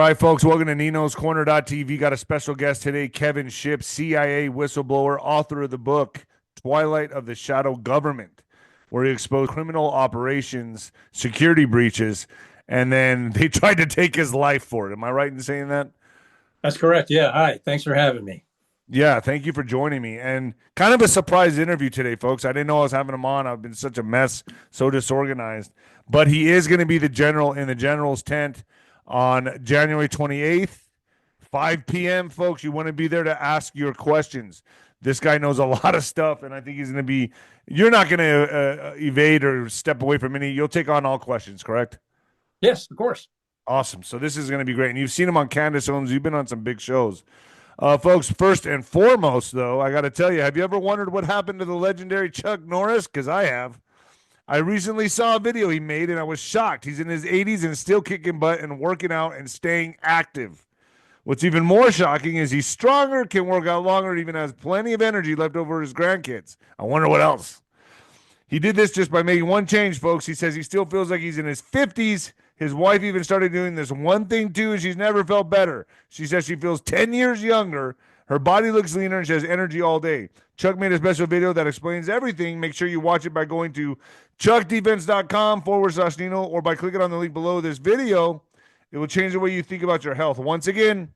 All right, folks, welcome to Nino's Corner.tv. Got a special guest today, Kevin Shipp, CIA whistleblower, author of the book, Twilight of the Shadow Government, where he exposed criminal operations, security breaches, and then they tried to take his life for it. Am I right in saying that? That's correct. Yeah. Hi. Thanks for having me. Yeah, thank you for joining me. And kind of a surprise interview today, folks. I didn't know I was having him on. I've been such a mess, so disorganized. But he is going to be the general in the general's tent on January 28th, 5 p.m., folks. You want to be there to ask your questions. This guy knows a lot of stuff, and I think he's going to be – you're not going to evade or step away from any – you'll take on all questions, correct? Yes, of course. Awesome. So this is going to be great. And you've seen him on Candace Owens. You've been on some big shows. Folks, first and foremost, though, I got to tell you, have you ever wondered what happened to the legendary Chuck Norris? Because I have. I recently saw a video he made, and I was shocked. He's in his 80s and still kicking butt and working out and staying active. What's even more shocking is he's stronger, can work out longer, and even has plenty of energy left over his grandkids. I wonder what else. He did this just by making one change, folks. He says he still feels like he's in his 50s. His wife even started doing this one thing, too, and she's never felt better. She says she feels 10 years younger. Her body looks leaner, and she has energy all day. Chuck made a special video that explains everything. Make sure you watch it by going to chuckdefense.com/Nino or by clicking on the link below this video. It will change the way you think about your health. Once again,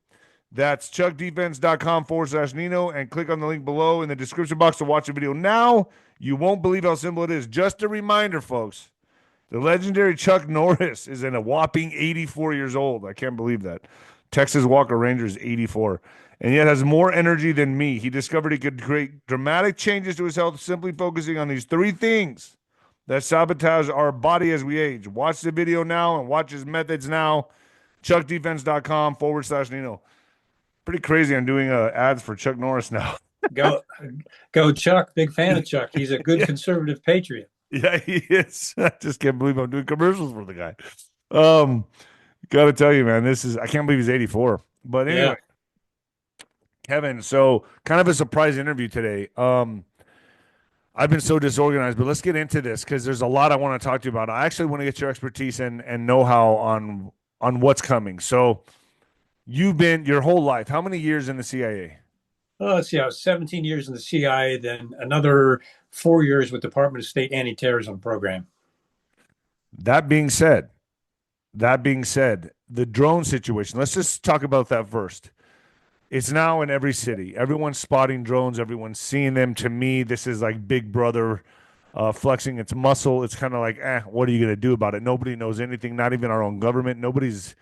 that's chuckdefense.com/Nino and click on the link below in the description box to watch the video now. You won't believe how simple it is. Just a reminder, folks, the legendary Chuck Norris is in a whopping 84 years old. I can't believe that. Texas Walker Ranger is 84 and yet has more energy than me. He discovered he could create dramatic changes to his health simply focusing on these three things that sabotage our body as we age. Watch the video now and watch his methods now. chuckdefense.com/Nino. Pretty crazy. I'm doing ads for Chuck Norris now. Go Chuck. Big fan of Chuck. He's a good conservative patriot. Yeah, he is. I just can't believe I'm doing commercials for the guy. Got to tell you, man, I can't believe he's 84. But anyway, yeah. Kevin, so kind of a surprise interview today. I've been so disorganized, but let's get into this because there's a lot I want to talk to you about. I actually want to get your expertise and know-how on what's coming. So you've been your whole life, how many years in the CIA? Let's see, I was 17 years in the CIA, then another 4 years with Department of State Anti-Terrorism Program. That being said, the drone situation, let's just talk about that first. It's now in every city. Everyone's spotting drones. Everyone's seeing them. To me, this is like Big Brother flexing its muscle. It's kind of like, what are you going to do about it? Nobody knows anything, not even our own government. Nobody's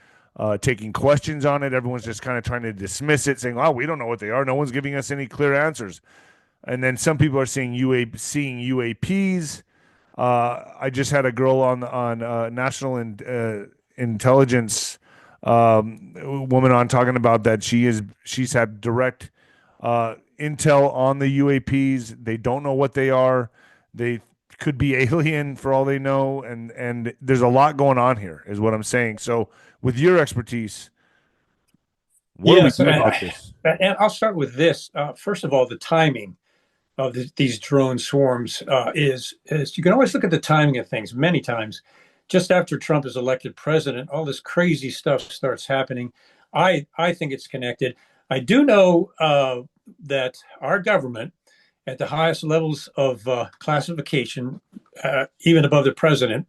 taking questions on it. Everyone's just kind of trying to dismiss it, saying, we don't know what they are. No one's giving us any clear answers. And then some people are seeing UAPs. I just had a girl on national intelligence woman on talking about that she's had direct intel on the UAPs. They don't know what they are. They could be alien for all they know, and there's a lot going on here, is what I'm saying. So, with your expertise, what do we do about this? And I'll start with this. First of all, the timing of these drone swarms is you can always look at the timing of things. Many times, just after Trump is elected president, all this crazy stuff starts happening. I think it's connected. I do know that our government, at the highest levels of classification, even above the president,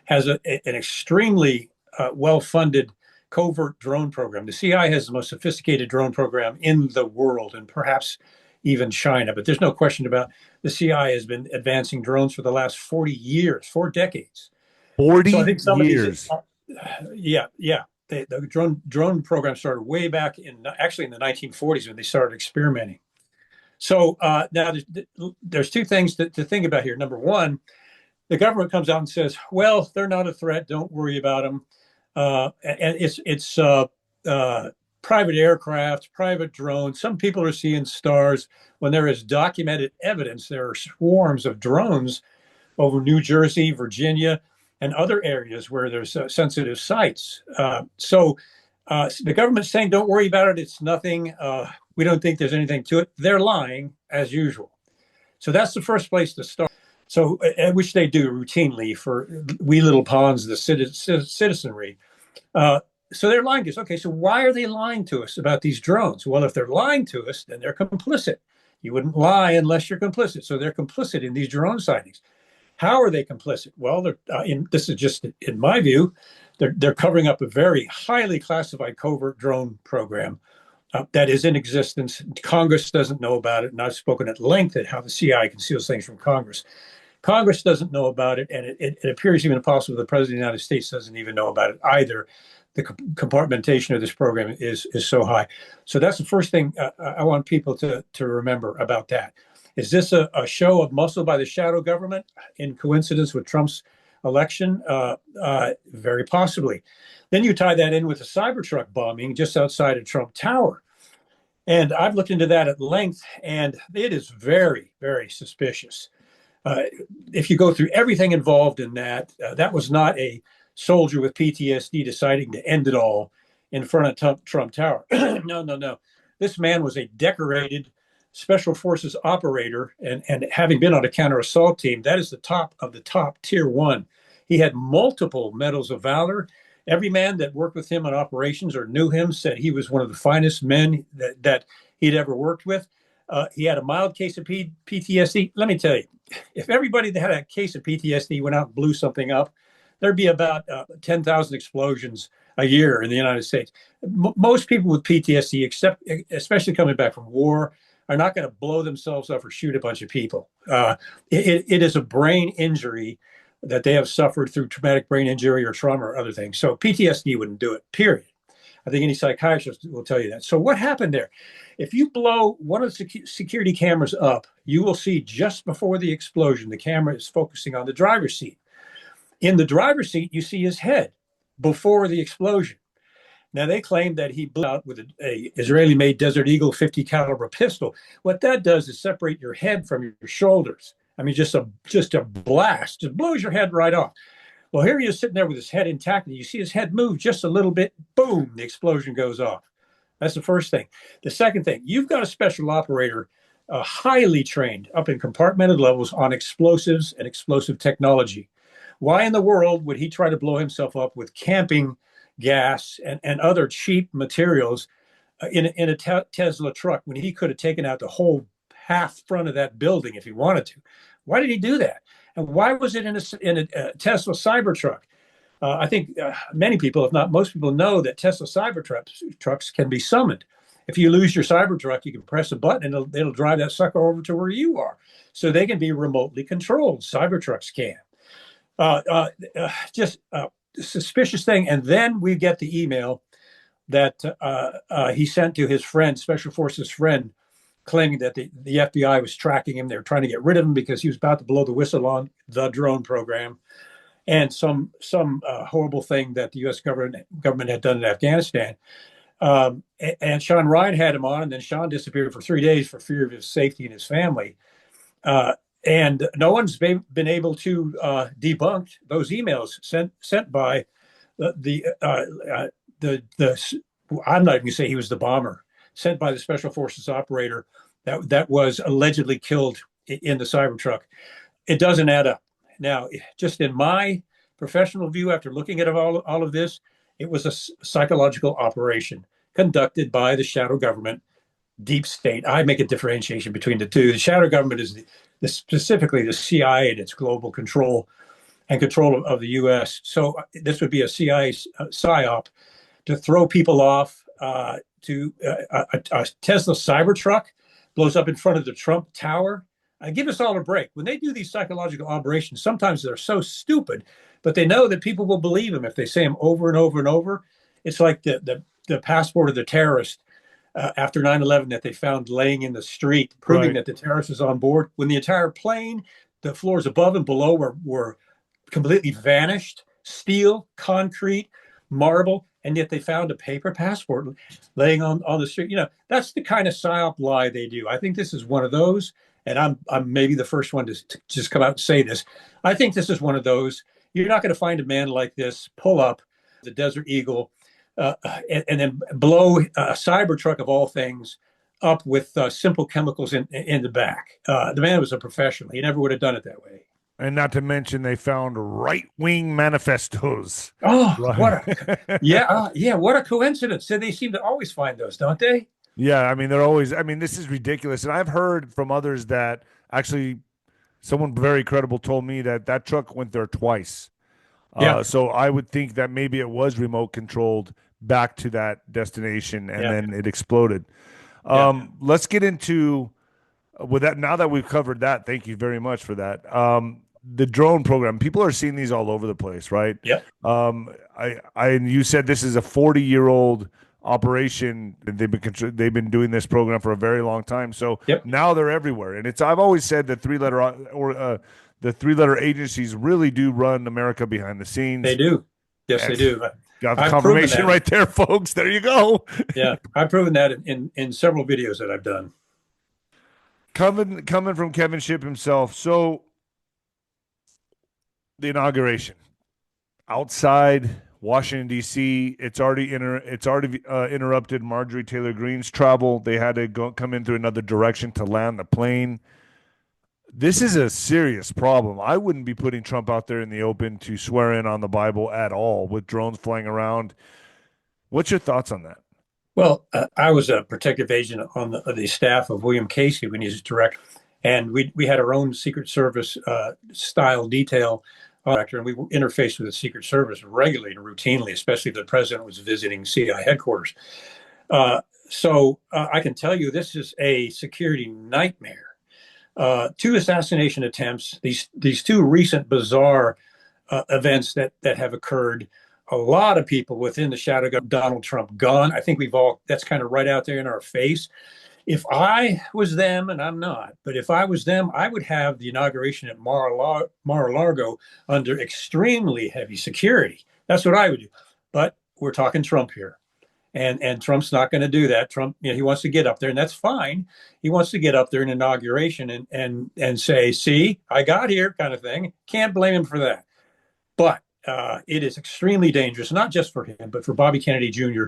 has an extremely well-funded covert drone program. The CIA has the most sophisticated drone program in the world, and perhaps even China. But there's no question about the CIA has been advancing drones for the last 40 years, 4 decades. 40 years. Yeah. The drone program started way back in the 1940s when they started experimenting. So now there's two things to think about here. Number one, the government comes out and says, well, they're not a threat. Don't worry about them. And it's private aircraft, private drones. Some people are seeing stars when there is documented evidence. There are swarms of drones over New Jersey, Virginia, and other areas where there's sensitive sites. So the government's saying, don't worry about it. It's nothing. We don't think there's anything to it. They're lying as usual. So that's the first place to start. So, which they do routinely for we little pawns, the citizenry. So they're lying to us. Okay, so why are they lying to us about these drones? Well, if they're lying to us, then they're complicit. You wouldn't lie unless you're complicit. So they're complicit in these drone sightings. How are they complicit? Well, this is just in my view, they're covering up a very highly classified covert drone program that is in existence. Congress doesn't know about it, and I've spoken at length at how the CIA conceals things from Congress. Congress doesn't know about it, and it appears even impossible the President of the United States doesn't even know about it either. The compartmentation of this program is so high. So that's the first thing I want people to remember about that. Is this a show of muscle by the shadow government in coincidence with Trump's election? Very possibly. Then you tie that in with the Cybertruck bombing just outside of Trump Tower. And I've looked into that at length, and it is very, very suspicious. If you go through everything involved in that, that was not a soldier with PTSD deciding to end it all in front of Trump Tower. No. This man was a decorated special forces operator, and having been on a counter assault team, that is the top of the top, tier 1. He had multiple medals of valor. Every man that worked with him on operations or knew him said he was one of the finest men that he'd ever worked with. He had a mild case of PTSD. Let me tell you, if everybody that had a case of PTSD went out and blew something up, there'd be about 10,000 explosions a year in the United States. Most people with PTSD, especially coming back from war, are not going to blow themselves up or shoot a bunch of people. It is a brain injury that they have suffered through traumatic brain injury or trauma or other things. So PTSD wouldn't do it, period. I think any psychiatrist will tell you that. So what happened there? If you blow one of the security cameras up, you will see just before the explosion, the camera is focusing on the driver's seat. In the driver's seat, you see his head before the explosion. Now, they claim that he blew out with a Israeli-made Desert Eagle 50 caliber pistol. What that does is separate your head from your shoulders. I mean, just a blast, just blows your head right off. Well, here he is sitting there with his head intact, and you see his head move just a little bit, boom, the explosion goes off. That's the first thing. The second thing, you've got a special operator, highly trained up in compartmented levels on explosives and explosive technology. Why in the world would he try to blow himself up with camping gas and other cheap materials in a Tesla truck when he could have taken out the whole half front of that building if he wanted to? Why did he do that? And why was it in a Tesla Cybertruck? I think many people, if not most people, know that Tesla Cybertrucks can be summoned. If you lose your Cybertruck, you can press a button and it'll drive that sucker over to where you are. So they can be remotely controlled. Cybertrucks can. Just a suspicious thing. And then we get the email that he sent to his friend, Special Forces friend, claiming that the FBI was tracking him. They were trying to get rid of him because he was about to blow the whistle on the drone program and some horrible thing that the U.S. government had done in Afghanistan. And Sean Ryan had him on, and then Sean disappeared for 3 days for fear of his safety and his family. And no one's been able to debunk those emails sent by the I'm not even gonna say he was the bomber, sent by the Special Forces operator that was allegedly killed in the Cybertruck. It doesn't add up. Now, just in my professional view, after looking at all of this, it was a psychological operation conducted by the shadow government, deep state. I make a differentiation between the two. The shadow government is specifically the CIA and its global control and control of the U.S. So this would be a CIA psyop to throw people off. A Tesla Cybertruck blows up in front of the Trump Tower. Give us all a break. When they do these psychological operations, sometimes they're so stupid, but they know that people will believe them if they say them over and over and over. It's like the passport of the terrorist after 9/11 that they found laying in the street, proving that the terrorist was on board. When the entire plane, the floors above and below were completely vanished, steel, concrete, marble, and yet they found a paper passport laying on the street. You know, that's the kind of psyop lie they do. I think this is one of those, and I'm maybe the first one to just come out and say this. I think this is one of those. You're not going to find a man like this pull up the Desert Eagle and then blow a Cybertruck of all things up with simple chemicals in the back. The man was a professional. He never would have done it that way. And not to mention, they found right-wing manifestos. Oh, Right. yeah, what a coincidence. So they seem to always find those, don't they? Yeah, I mean, they're always, I mean, this is ridiculous. And I've heard from others that actually someone very credible told me that that truck went there twice. Yeah, So I would think that maybe it was remote controlled back to that destination and yeah, then it exploded. yeah, Let's get into with that. Now that we've covered that, thank you very much for that. The drone program, people are seeing these all over the place, right? yeah, And you said this is a 40-year-old operation. They've been doing this program for a very long time. So yep. now they're everywhere. And it's I've always said that the three-letter agencies really do run America behind the They scenes. do. Yes, they And do. got the I've proven confirmation that. right there, folks. There you go. Yeah, I've proven that in several videos that I've done. Coming from Kevin Shipp himself. So the inauguration outside Washington D.C. It's already interrupted Marjorie Taylor Greene's travel. They had to come in through another direction to land the plane. This is a serious problem. I wouldn't be putting Trump out there in the open to swear in on the Bible at all with drones flying around. What's your thoughts on that? Well, I was a protective agent on the staff of William Casey when he was director, and we had our own Secret Service style detail director, and we interfaced with the Secret Service regularly and routinely, especially if the president was visiting CI headquarters. So I can tell you this is a security nightmare. Two assassination attempts, these two recent bizarre events that have occurred. A lot of people within the shadow of Donald Trump gone. I think that's kind of right out there in our face. If I was them, and I'm not, but if I was them, I would have the inauguration at Mar A Lago under extremely heavy security. That's what I would do. But we're talking Trump here. And Trump's not going to do that. Trump, he wants to get up there, and that's fine. He wants to get up there in inauguration and say, "See, I got here," kind of thing. Can't blame him for that. But it is extremely dangerous, not just for him, but for Bobby Kennedy Jr.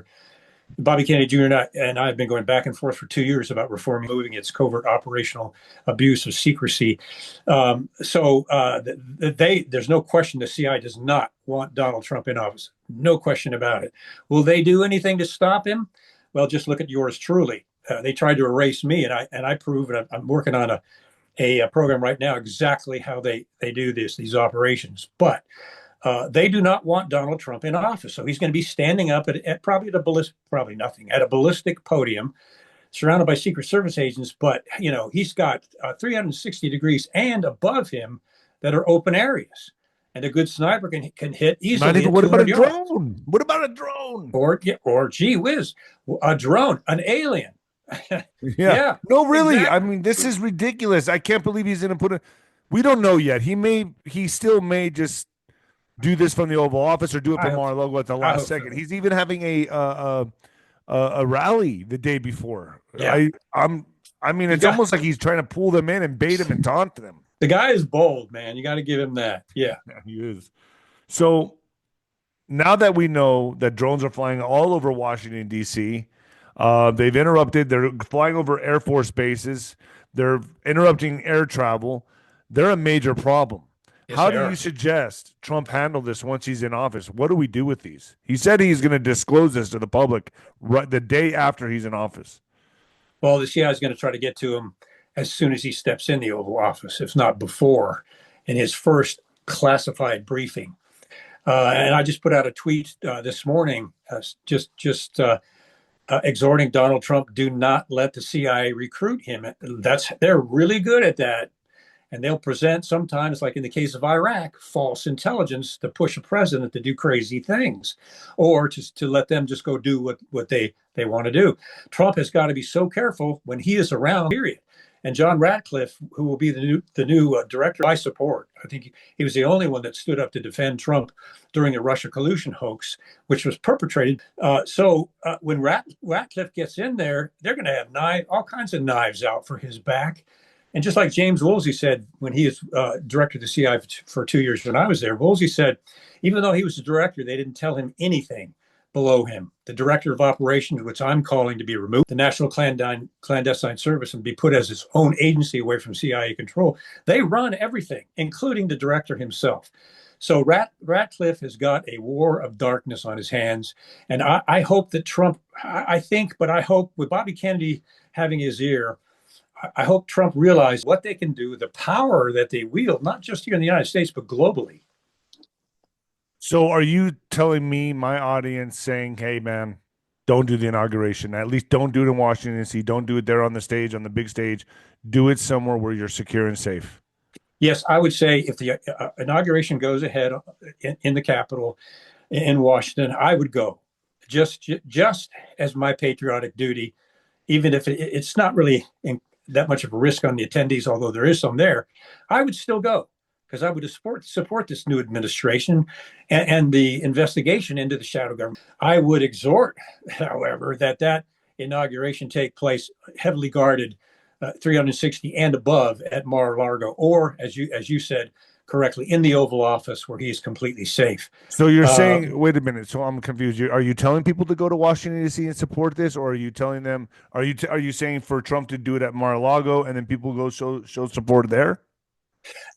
Bobby Kennedy Jr. and I have been going back and forth for 2 years about moving its covert operational abuse of secrecy. There's no question the CI does not want Donald Trump in office. No question about it. Will they do anything to stop him? Well, just look at yours truly. They tried to erase me, and I prove it. I'm working on a program right now exactly how they do these operations. But they do not want Donald Trump in office. So he's going to be standing up at a ballistic podium surrounded by Secret Service agents. But, he's got 360 degrees and above him that are open areas. And a good sniper can hit easily. Not even, what about a drone? What about a drone? Or gee whiz, a drone, an alien. Yeah. No, really. Exactly. I mean, this is ridiculous. I can't believe he's going to put we don't know yet. He still may just do this from the Oval Office or do it from Mar A Lago at the last second. So. He's even having a rally the day before. Yeah. It's almost like he's trying to pull them in and bait them and taunt them. The guy is bold, man. You got to give him that. Yeah, he is. So now that we know that drones are flying all over Washington, D.C., they've interrupted. They're flying over Air Force bases. They're interrupting air travel. They're a major problem. Yes, how do you suggest Trump handle this once he's in office? What do we do with these? He said he's going to disclose this to the public right the day after he's in office. Well, the CIA is going to try to get to him as soon as he steps in the Oval Office, if not before, in his first classified briefing. And I just put out a tweet this morning, exhorting Donald Trump, do not let the CIA recruit him. They're really good at that. And they'll present sometimes, like in the case of Iraq, false intelligence to push a president to do crazy things, or to let them just go do what they want to do. Trump has got to be so careful when he is around, period. And John Ratcliffe, who will be the new director, I support. I think he was the only one that stood up to defend Trump during the Russia collusion hoax, which was perpetrated. When Ratcliffe gets in there, they're going to have all kinds of knives out for his back. And just like James Woolsey said when he was director of the CIA for 2 years when I was there, Woolsey said, even though he was the director, they didn't tell him anything. below him, the director of operations, which I'm calling to be removed, the National Clandestine Service, and be put as its own agency away from CIA control. They run everything, including the director himself. So Ratcliffe has got a war of darkness on his hands. And I hope that Trump, I think, but I hope with Bobby Kennedy having his ear, I hope Trump realizes what they can do, the power that they wield, not just here in the United States, but globally. So are you telling me, my audience, saying, hey, man, don't do the inauguration. At least don't do it in Washington, D.C. Don't do it there on the stage, on the big stage. Do it somewhere where you're secure and safe. Yes, I would say if the inauguration goes ahead in the Capitol in Washington, I would go just as my patriotic duty, even if it's not really that much of a risk on the attendees, although there is some there. I would still go because I would support this new administration and the investigation into the shadow government. I would exhort, however, that inauguration take place heavily guarded, 360 and above at Mar A Lago, or as you said correctly, in the Oval Office where he is completely safe. So you're saying, wait a minute. So I'm confused. Are you telling people to go to Washington D.C. and support this, or are you telling them? Are you saying for Trump to do it at Mar A Lago and then people go show support there?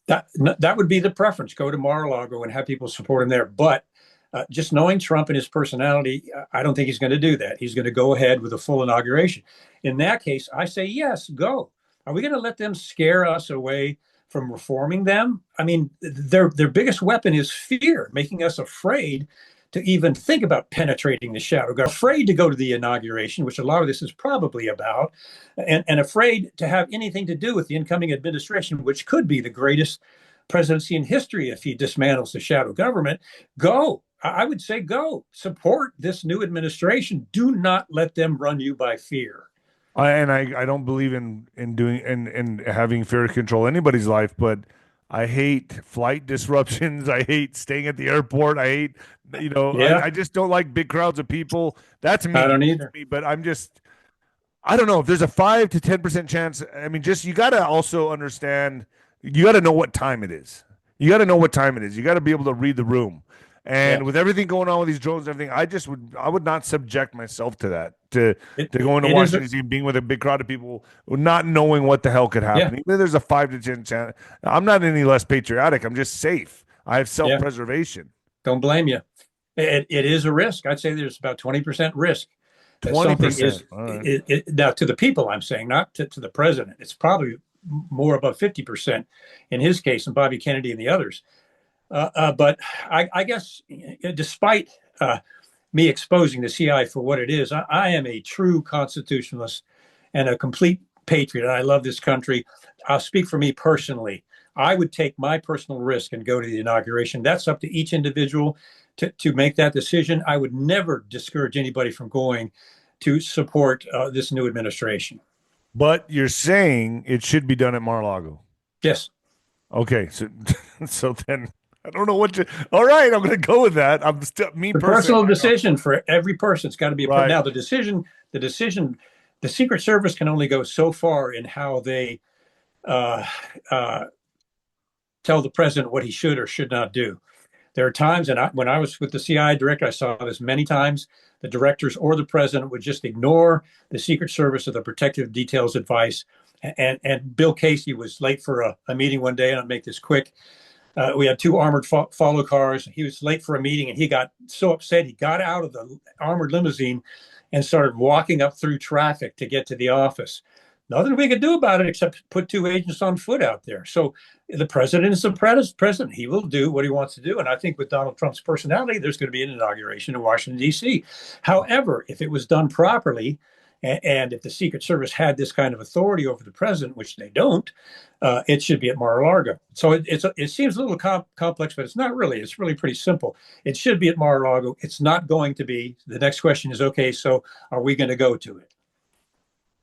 That would be the preference. Go to Mar A Lago and have people support him there. But just knowing Trump and his personality, I don't think he's going to do that. He's going to go ahead with a full inauguration. In that case, I say, yes, go. Are we going to let them scare us away from reforming them? I mean, their biggest weapon is fear, making us afraid to even think about penetrating the shadow government, afraid to go to the inauguration, which a lot of this is probably about, and afraid to have anything to do with the incoming administration, which could be the greatest presidency in history if he dismantles the shadow government. Go. I would say go. Support this new administration. Do not let them run you by fear. I don't believe in doing and having fear control anybody's life, but I hate flight disruptions. I hate staying at the airport. I hate, I just don't like big crowds of people. That's me. I don't either. But I don't know if there's a 5 to 10% chance. I mean, you got to also understand, you got to know what time it is. You got to know what time it is. You got to be able to read the room. And with everything going on with these drones and everything, I would not subject myself to that, to going to Washington D.C. and being with a big crowd of people, not knowing what the hell could happen. Even there's a 5 to 10 chance. I'm not any less patriotic. I'm just safe. I have self-preservation. Don't blame you. It is a risk. I'd say there's about 20% risk. 20%. Now, to the people, I'm saying, not to the president. It's probably more above 50% in his case, and Bobby Kennedy and the others. But I guess, despite me exposing the CIA for what it is, I am a true constitutionalist and a complete patriot. I love this country. I'll speak for me personally. I would take my personal risk and go to the inauguration. That's up to each individual to make that decision. I would never discourage anybody from going to support this new administration. But you're saying it should be done at Mar A Lago. Yes. Okay. So then I don't know what to. All right, I'm going to go with that. I'm still me. The personal decision for every person. It's got to be right. Now the decision. The Secret Service can only go so far in how they tell the president what he should or should not do. There are times, and when I was with the CIA director, I saw this many times. The directors or the president would just ignore the Secret Service or the protective details advice. And Bill Casey was late for a meeting one day, and I'll make this quick. We had 2 armored follow cars. He was late for a meeting, and he got so upset he got out of the armored limousine and started walking up through traffic to get to the office. Nothing we could do about it except put 2 agents on foot out there. So the president is the president. He will do what he wants to do. And I think with Donald Trump's personality, there's going to be an inauguration in Washington, D.C. However, if it was done properly, and if the Secret Service had this kind of authority over the president, which they don't, it should be at Mar A Lago. So it seems a little complex, but it's not really. It's really pretty simple. It should be at Mar A Lago. It's not going to be. The next question is, okay, so are we going to go to it?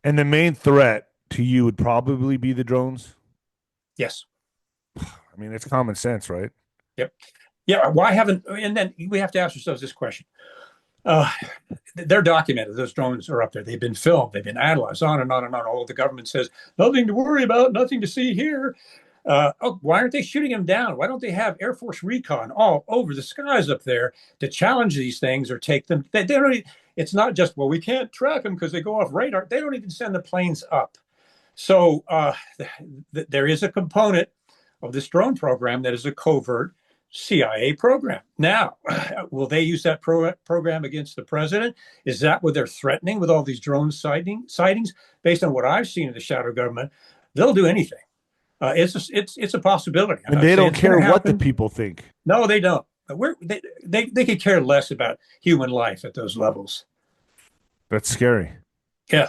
And the main threat to you would probably be the drones? Yes. I mean, it's common sense, right? Yep. Yeah. Why haven't, and then we have to ask ourselves this question. They're documented. Those drones are up there. They've been filmed. They've been analyzed, on and on and on. Oh, the government says nothing to worry about, nothing to see here. Oh, why aren't they shooting them down? Why don't they have Air Force recon all over the skies up there to challenge these things or take them? They don't. It's not just, well, we can't track them because they go off radar. They don't even send the planes up. So there is a component of this drone program that is a covert CIA program. Now, will they use that program against the president? Is that what they're threatening with all these drone sightings? Based on what I've seen in the shadow government, they'll do anything. It's a possibility. And they don't care what the people think. No, they don't. They could care less about human life at those levels. That's scary. Yeah.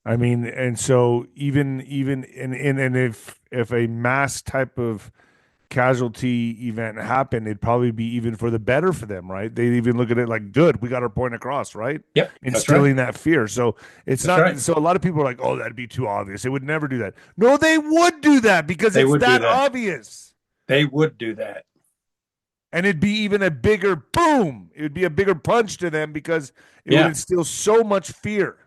I mean, and so even if a mass type of casualty event happened, it'd probably be even for the better for them, right? They'd even look at it like, good, we got our point across, right? Yep. Instilling that fear. So it's that's not, right. So a lot of people are like, oh, that'd be too obvious. They would never do that. No, they would do that because it's that obvious. They would do that. And it'd be even a bigger boom. It would be a bigger punch to them because it would instill so much fear.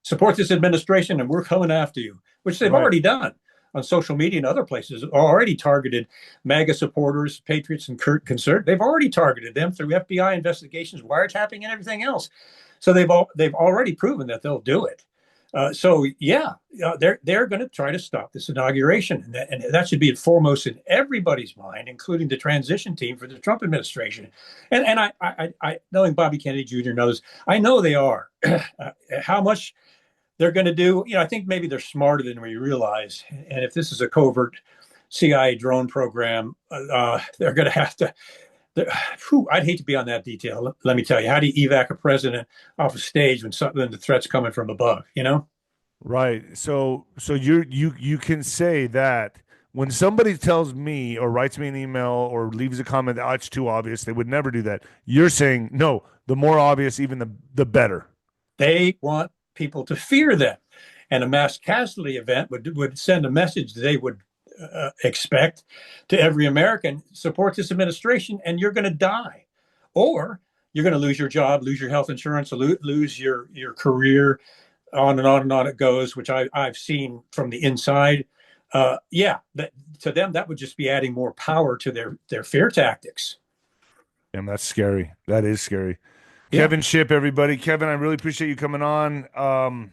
Support this administration and we're coming after you, which they've already done on social media and other places. Already targeted MAGA supporters, Patriots, and conservatives. They've already targeted them through FBI investigations, wiretapping, and everything else. So they've already proven that they'll do it. They're going to try to stop this inauguration, and that should be foremost in everybody's mind, including the transition team for the Trump administration. And I knowing Bobby Kennedy Jr. and others, I know they are. How much they're going to do, I think maybe they're smarter than we realize. And if this is a covert CIA drone program, they're going to have to. I'd hate to be on that detail. Let me tell you, how do you evac a president off a stage when the threat's coming from above? Right. So you can say that when somebody tells me or writes me an email or leaves a comment, oh, it's too obvious, they would never do that. You're saying no. The more obvious, even the better. They want people to fear them, and a mass casualty event would send a message they would expect to every American: support this administration and you're going to die, or you're going to lose your job, lose your health insurance, lose your career, on and on and on it goes, which I've seen from the inside. To them, that would just be adding more power to their fear tactics. And that's scary. That is scary. Kevin Shipp, everybody. Kevin, I really appreciate you coming on.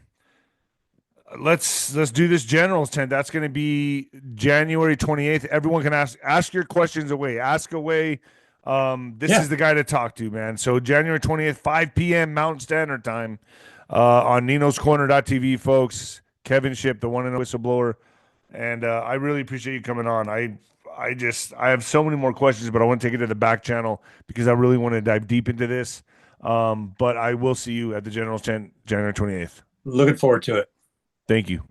Let's do this generals tent. That's going to be January 28th. Everyone can ask your questions away. Ask away. This is the guy to talk to, man. So January 20th, 5 p.m. Mountain Standard Time, on ninoscorner.tv, folks. Kevin Shipp, the one and only whistleblower. And I really appreciate you coming on. I have so many more questions, but I want to take it to the back channel because I really want to dive deep into this. But I will see you at the generals tent January 28th. Looking forward to it. Thank you.